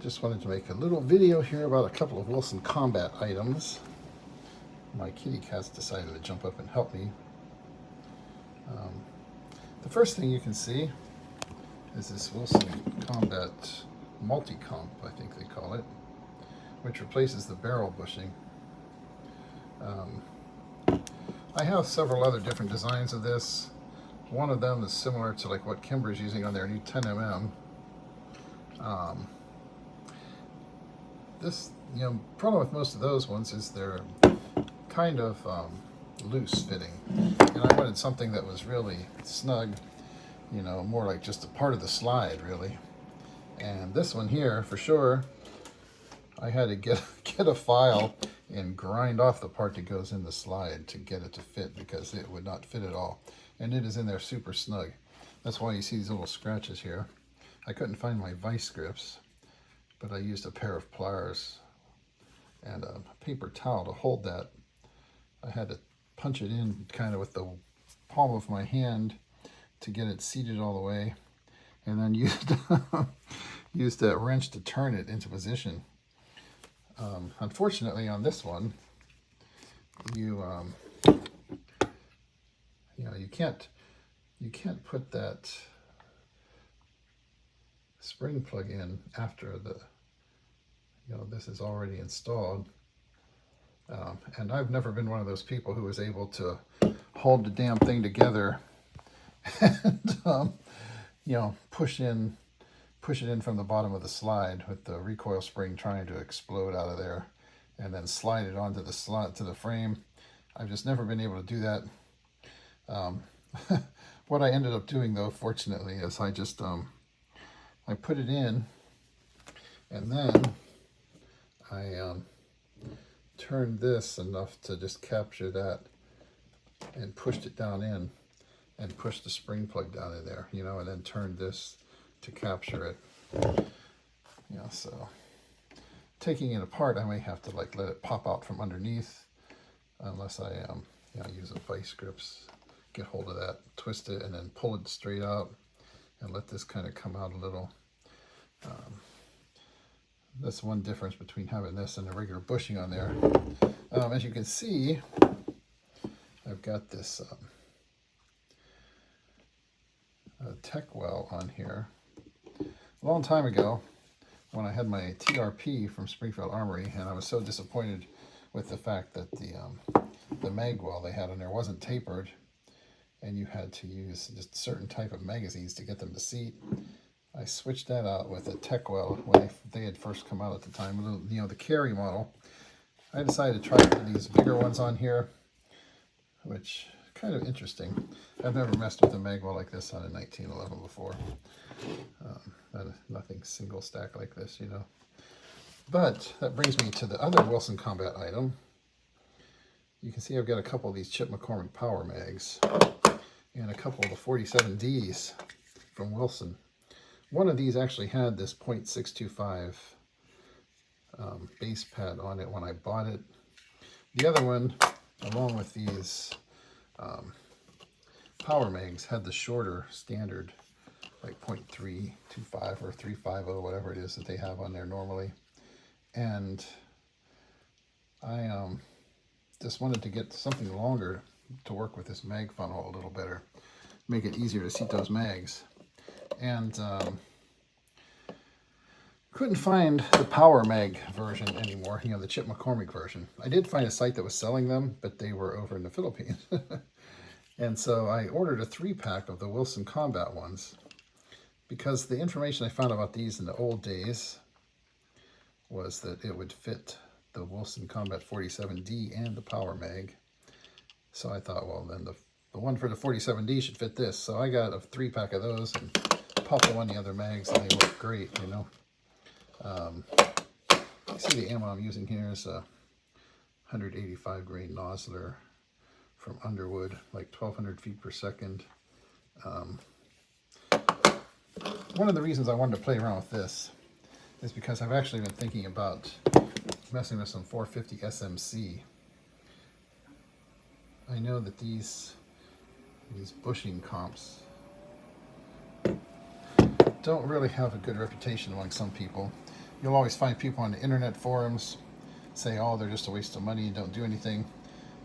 Just wanted to make a little video here about a couple of Wilson Combat items. My kitty cat's decided to jump up and help me. The first thing you can see is this Wilson Combat Multicomp, I think they call it, which replaces the barrel bushing. I have several other different designs of this. One of them is similar to like what Kimber's using on their new 10mm. This, problem with most of those ones is they're kind of loose fitting, and I wanted something that was really snug, more like just a part of the slide, really. And this one here, for sure, I had to get a file and grind off the part that goes in the slide to get it to fit, because it would not fit at all. And it is in there super snug. That's why you see these little scratches here. I couldn't find my vice grips, but I used a pair of pliers and a paper towel to hold that. I had to punch it in kind of with the palm of my hand to get it seated all the way, and then used a wrench to turn it into position. Unfortunately, on this one, you can't put that spring plug in after this is already installed. And I've never been one of those people who was able to hold the damn thing together and push it in from the bottom of the slide with the recoil spring trying to explode out of there, and then slide it onto the slot to the frame. I've just never been able to do that. What I ended up doing, though, fortunately, is I just I put it in, and then I turned this enough to just capture that, and pushed it down in, and pushed the spring plug down in there, and then turned this to capture it. So taking it apart, I may have to let it pop out from underneath, unless I use a vice grips, get hold of that, twist it, and then pull it straight out, and let this kind of come out a little. That's one difference between having this and a regular bushing on there. As you can see, I've got this Techwell on here. A long time ago, when I had my TRP from Springfield Armory, and I was so disappointed with the fact that the mag well they had on there wasn't tapered, and you had to use just certain type of magazines to get them to seat. I switched that out with a Techwell when they had first come out at the time, the carry model. I decided to try these bigger ones on here, which kind of interesting. I've never messed with a magwell like this on a 1911 before. Nothing single stack like this, But that brings me to the other Wilson Combat item. You can see I've got a couple of these Chip McCormick Powermags and a couple of the 47Ds from Wilson. One of these actually had this .625 base pad on it when I bought it. The other one, along with these Powermags, had the shorter standard, like .325 or 350, whatever it is that they have on there normally. And I just wanted to get something longer to work with this mag funnel a little better, make it easier to seat those mags. And couldn't find the Powermag version anymore, the Chip McCormick version. I did find a site that was selling them, but they were over in the Philippines. And so I ordered a 3-pack of the Wilson Combat ones, because the information I found about these in the old days was that it would fit the Wilson Combat 47D and the Powermag. So I thought, well, then the one for the 47D should fit this. So I got a 3-pack of those and popped them on the other mags, and they work great, You see the ammo I'm using here is a 185 grain Nosler from Underwood, like 1200 feet per second. One of the reasons I wanted to play around with this is because I've actually been thinking about messing with some 450 SMC. I know that these bushing comps don't really have a good reputation among some people. You'll always find people on the internet forums say, oh, they're just a waste of money and don't do anything.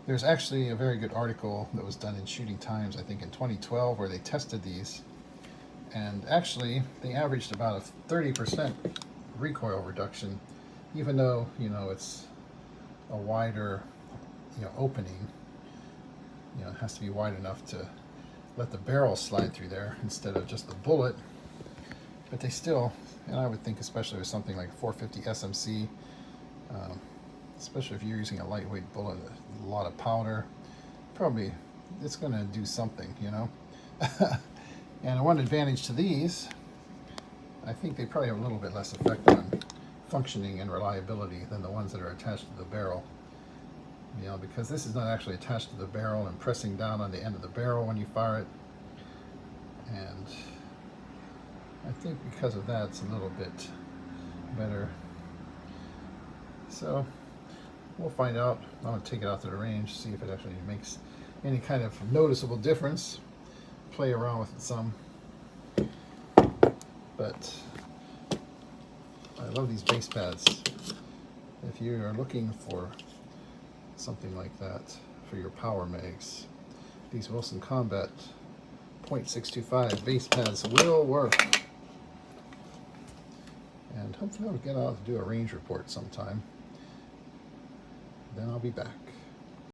There's actually a very good article that was done in Shooting Times, I think in 2012, where they tested these. And actually, they averaged about a 30% recoil reduction, even though, you know, it's a wider, you know, opening. You know, it has to be wide enough to let the barrel slide through there instead of just the bullet. But they still, and I would think especially with something like 450 SMC, especially if you're using a lightweight bullet, a lot of powder, probably it's going to do something, you know. And one advantage to these, I think they probably have a little bit less effect on functioning and reliability than the ones that are attached to the barrel. You know, because this is not actually attached to the barrel and pressing down on the end of the barrel when you fire it. And I think because of that, it's a little bit better. So we'll find out. I'm going to take it out to the range, see if it actually makes any kind of noticeable difference. Play around with it some. But I love these base pads. If you are looking for something like that for your Powermags, these Wilson Combat .625 base pads will work. And hopefully I'll get out to do a range report sometime. Then I'll be back.